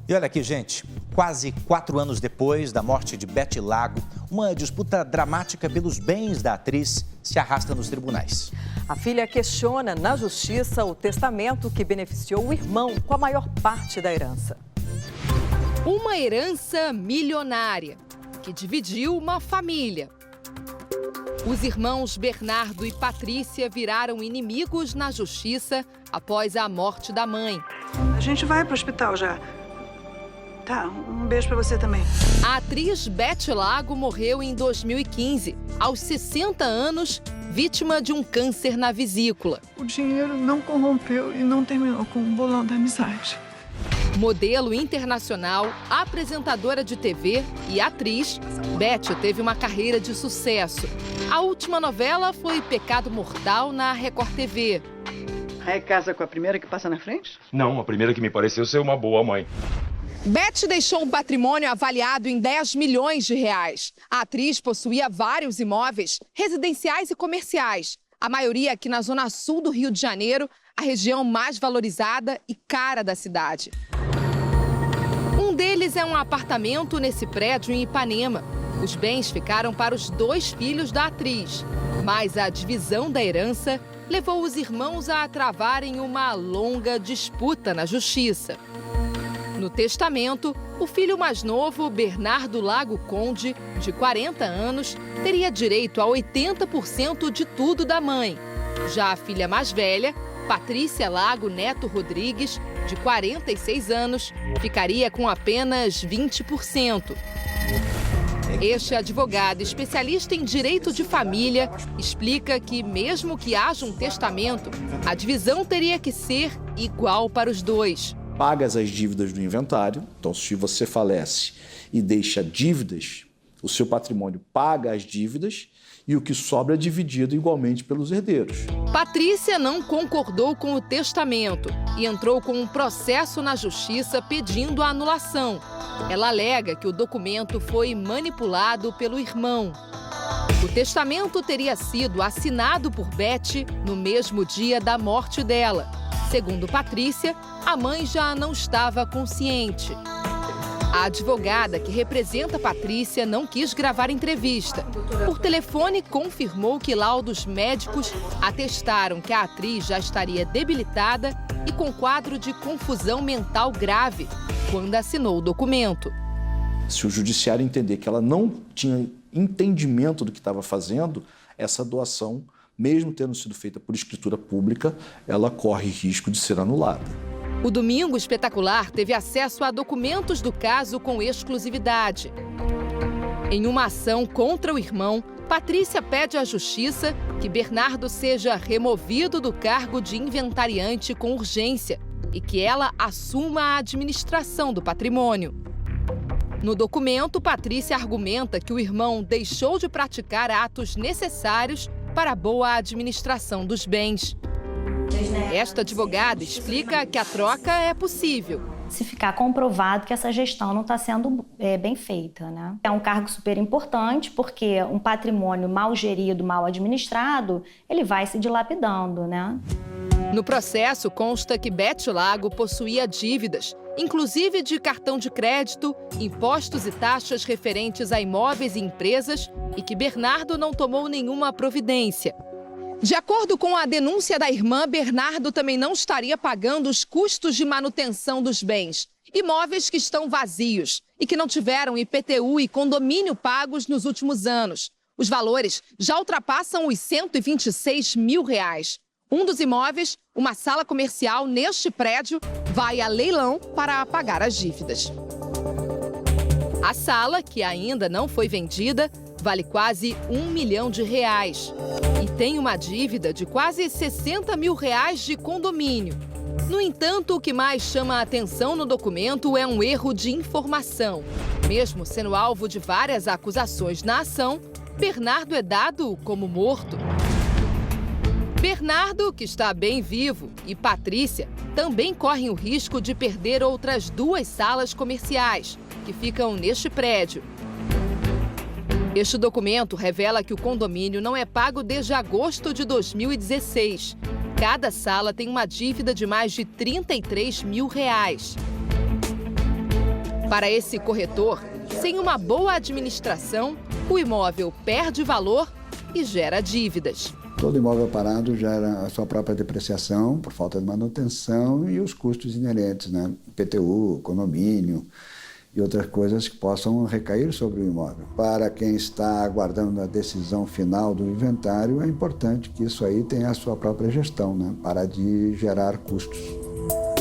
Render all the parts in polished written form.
E olha aqui, gente, quase 4 anos depois da morte de Beth Lago, uma disputa dramática pelos bens da atriz se arrasta nos tribunais. A filha questiona na justiça o testamento que beneficiou o irmão com a maior parte da herança. Uma herança milionária que dividiu uma família. Os irmãos Bernardo e Patrícia viraram inimigos na justiça após a morte da mãe. A gente vai pro hospital já. Tá, um beijo pra você também. A atriz Beth Lago morreu em 2015, aos 60 anos, vítima de um câncer na vesícula. O dinheiro não corrompeu e não terminou com o bolão da amizade. Modelo internacional, apresentadora de TV e atriz, Beth teve uma carreira de sucesso. A última novela foi Pecado Mortal na Record TV. Aí casa com a primeira que passa na frente? Não, a primeira que me pareceu ser uma boa mãe. Beth deixou um patrimônio avaliado em 10 milhões de reais. A atriz possuía vários imóveis, residenciais e comerciais. A maioria aqui na zona sul do Rio de Janeiro, a região mais valorizada e cara da cidade. Um deles é um apartamento nesse prédio em Ipanema. Os bens ficaram para os 2 filhos da atriz. Mas a divisão da herança levou os irmãos a travarem uma longa disputa na justiça. No testamento, o filho mais novo, Bernardo Lago Conde, de 40 anos, teria direito a 80% de tudo da mãe. Já a filha mais velha, Patrícia Lago Neto Rodrigues, de 46 anos, ficaria com apenas 20%. Este advogado especialista em direito de família explica que, mesmo que haja um testamento, a divisão teria que ser igual para os dois. Pagas as dívidas do inventário, então se você falece e deixa dívidas, o seu patrimônio paga as dívidas e o que sobra é dividido igualmente pelos herdeiros. Patrícia não concordou com o testamento e entrou com um processo na justiça pedindo a anulação. Ela alega que o documento foi manipulado pelo irmão. O testamento teria sido assinado por Beth no mesmo dia da morte dela. Segundo Patrícia, a mãe já não estava consciente. A advogada que representa Patrícia não quis gravar entrevista. Por telefone, confirmou que laudos médicos atestaram que a atriz já estaria debilitada e com quadro de confusão mental grave quando assinou o documento. Se o judiciário entender que ela não tinha entendimento do que estava fazendo, essa doação, mesmo tendo sido feita por escritura pública, ela corre risco de ser anulada. O Domingo Espetacular teve acesso a documentos do caso com exclusividade. Em uma ação contra o irmão, Patrícia pede à Justiça que Bernardo seja removido do cargo de inventariante com urgência e que ela assuma a administração do patrimônio. No documento, Patrícia argumenta que o irmão deixou de praticar atos necessários para a boa administração dos bens. Esta advogada explica que a troca é possível. Se ficar comprovado que essa gestão não está sendo bem feita, né? É um cargo super importante porque um patrimônio mal gerido, mal administrado, ele vai se dilapidando, né? No processo consta que Beth Lago possuía dívidas, inclusive de cartão de crédito, impostos e taxas referentes a imóveis e empresas, e que Bernardo não tomou nenhuma providência. De acordo com a denúncia da irmã, Bernardo também não estaria pagando os custos de manutenção dos bens. Imóveis que estão vazios e que não tiveram IPTU e condomínio pagos nos últimos anos. Os valores já ultrapassam os R$126 mil. Um dos imóveis, uma sala comercial neste prédio, vai a leilão para pagar as dívidas. A sala, que ainda não foi vendida, vale quase R$1 milhão. E tem uma dívida de quase R$60 mil de condomínio. No entanto, o que mais chama a atenção no documento é um erro de informação. Mesmo sendo alvo de várias acusações na ação, Bernardo é dado como morto. Bernardo, que está bem vivo, e Patrícia também correm o risco de perder outras 2 salas comerciais, que ficam neste prédio. Este documento revela que o condomínio não é pago desde agosto de 2016. Cada sala tem uma dívida de mais de R$33 mil. Para esse corretor, sem uma boa administração, o imóvel perde valor e gera dívidas. Todo imóvel parado gera a sua própria depreciação por falta de manutenção e os custos inerentes, né? IPTU, condomínio e outras coisas que possam recair sobre o imóvel. Para quem está aguardando a decisão final do inventário, é importante que isso aí tenha a sua própria gestão, né? Para de gerar custos.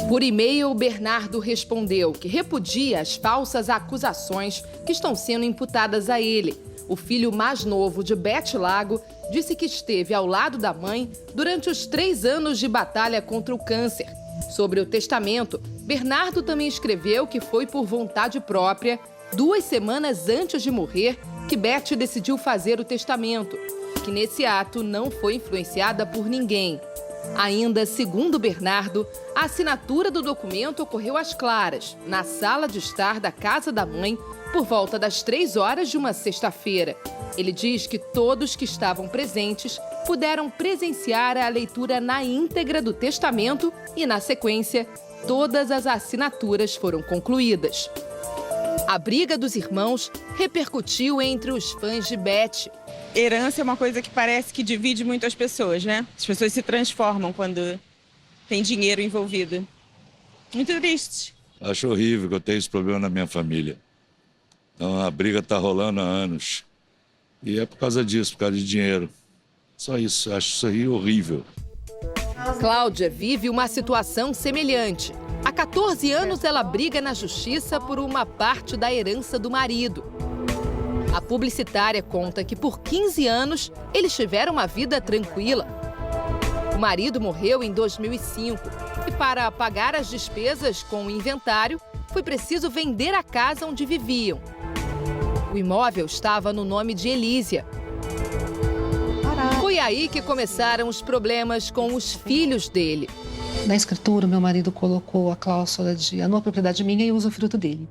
Por e-mail, Bernardo respondeu que repudia as falsas acusações que estão sendo imputadas a ele. O filho mais novo de Beth Lago disse que esteve ao lado da mãe durante os 3 anos de batalha contra o câncer. Sobre o testamento, Bernardo também escreveu que foi por vontade própria, 2 semanas antes de morrer, que Beth decidiu fazer o testamento, que nesse ato não foi influenciada por ninguém. Ainda, segundo Bernardo, a assinatura do documento ocorreu às claras, na sala de estar da casa da mãe, por volta das 3 horas de uma sexta-feira. Ele diz que todos que estavam presentes puderam presenciar a leitura na íntegra do testamento e, na sequência, todas as assinaturas foram concluídas. A briga dos irmãos repercutiu entre os fãs de Beth. Herança é uma coisa que parece que divide muito as pessoas, né? As pessoas se transformam quando tem dinheiro envolvido. Muito triste. Acho horrível que eu tenha esse problema na minha família. Então a briga está rolando há anos. E é por causa disso, por causa de dinheiro. Só isso, acho isso aí horrível. Cláudia vive uma situação semelhante. Há 14 anos ela briga na justiça por uma parte da herança do marido. A publicitária conta que por 15 anos eles tiveram uma vida tranquila. O marido morreu em 2005 e para pagar as despesas com o inventário foi preciso vender a casa onde viviam. O imóvel estava no nome de Elísia. Foi aí que começaram os problemas com os filhos dele. Na escritura, meu marido colocou a cláusula de a nova propriedade minha e o usufruto dele.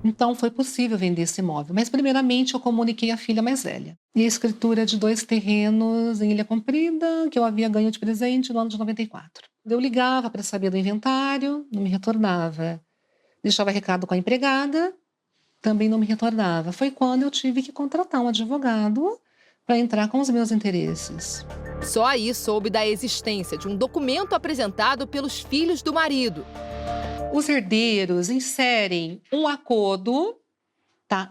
Então, foi possível vender esse imóvel. Mas, primeiramente, eu comuniquei à filha mais velha. E a escritura de 2 terrenos em Ilha Comprida, que eu havia ganho de presente no ano de 94. Eu ligava para saber do inventário, não me retornava. Deixava recado com a empregada, também não me retornava. Foi quando eu tive que contratar um advogado para entrar com os meus interesses. Só aí soube da existência de um documento apresentado pelos filhos do marido. Os herdeiros inserem um acordo,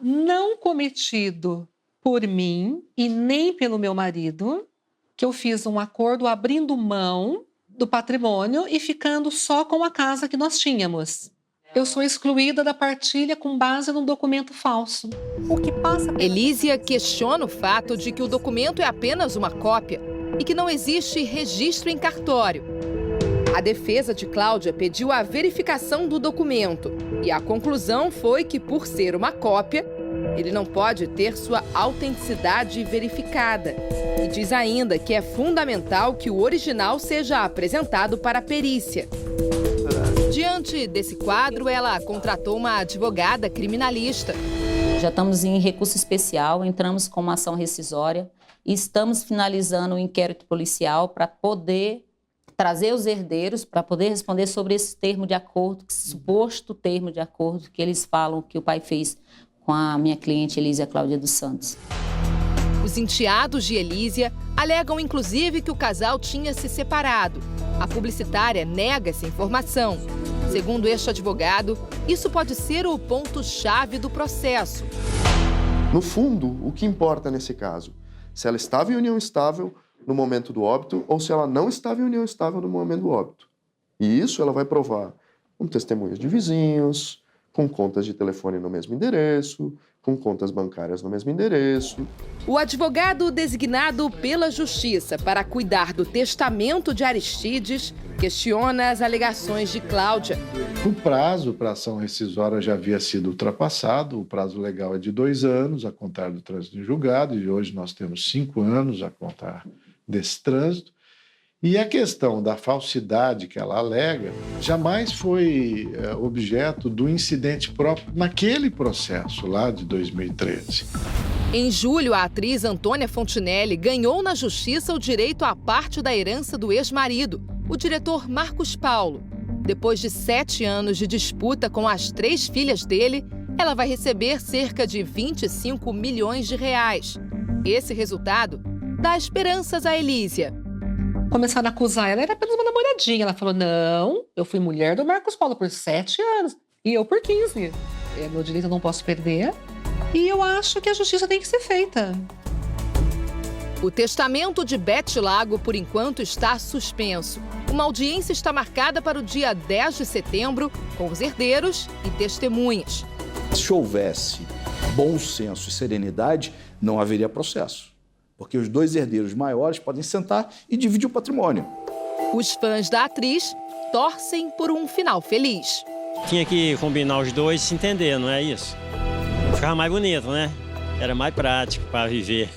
não cometido por mim e nem pelo meu marido, que eu fiz um acordo abrindo mão do patrimônio e ficando só com a casa que nós tínhamos. Eu sou excluída da partilha com base num documento falso. O que passa... Elísia questiona o fato de que o documento é apenas uma cópia e que não existe registro em cartório. A defesa de Cláudia pediu a verificação do documento e a conclusão foi que, por ser uma cópia, ele não pode ter sua autenticidade verificada. E diz ainda que é fundamental que o original seja apresentado para a perícia. Diante desse quadro, ela contratou uma advogada criminalista. Já estamos em recurso especial, entramos com uma ação rescisória e estamos finalizando o inquérito policial para poder trazer os herdeiros para poder responder sobre esse termo de acordo, esse suposto termo de acordo que eles falam que o pai fez com a minha cliente Elísia Cláudia dos Santos. Os enteados de Elísia alegam, inclusive, que o casal tinha se separado. A publicitária nega essa informação. Segundo este advogado, isso pode ser o ponto-chave do processo. No fundo, o que importa nesse caso? Se ela estava em união estável no momento do óbito ou se ela não estava em união estável no momento do óbito. E isso ela vai provar com testemunhos de vizinhos, com contas de telefone no mesmo endereço, com contas bancárias no mesmo endereço. O advogado designado pela Justiça para cuidar do testamento de Aristides questiona as alegações de Cláudia. O prazo para a ação rescisória já havia sido ultrapassado, o prazo legal é de 2 anos, a contar do trânsito em julgado, e hoje nós temos 5 anos a contar desse trânsito. E a questão da falsidade que ela alega jamais foi objeto do incidente próprio naquele processo lá de 2013. Em julho, a atriz Antônia Fontinelli ganhou na justiça o direito à parte da herança do ex-marido, o diretor Marcos Paulo. Depois de 7 anos de disputa com as 3 filhas dele, ela vai receber cerca de 25 milhões de reais. Esse resultado dá esperanças a Elísia. Começaram a acusar ela, era apenas uma namoradinha. Ela falou, não, eu fui mulher do Marcos Paulo por 7 anos e eu por 15. Meu direito eu não posso perder e eu acho que a justiça tem que ser feita. O testamento de Beth Lago, por enquanto, está suspenso. Uma audiência está marcada para o dia 10 de setembro, com os herdeiros e testemunhas. Se houvesse bom senso e serenidade, não haveria processo. Porque os 2 herdeiros maiores podem sentar e dividir o patrimônio. Os fãs da atriz torcem por um final feliz. Tinha que combinar os dois e se entender, não é isso? Ficava mais bonito, né? Era mais prático para viver.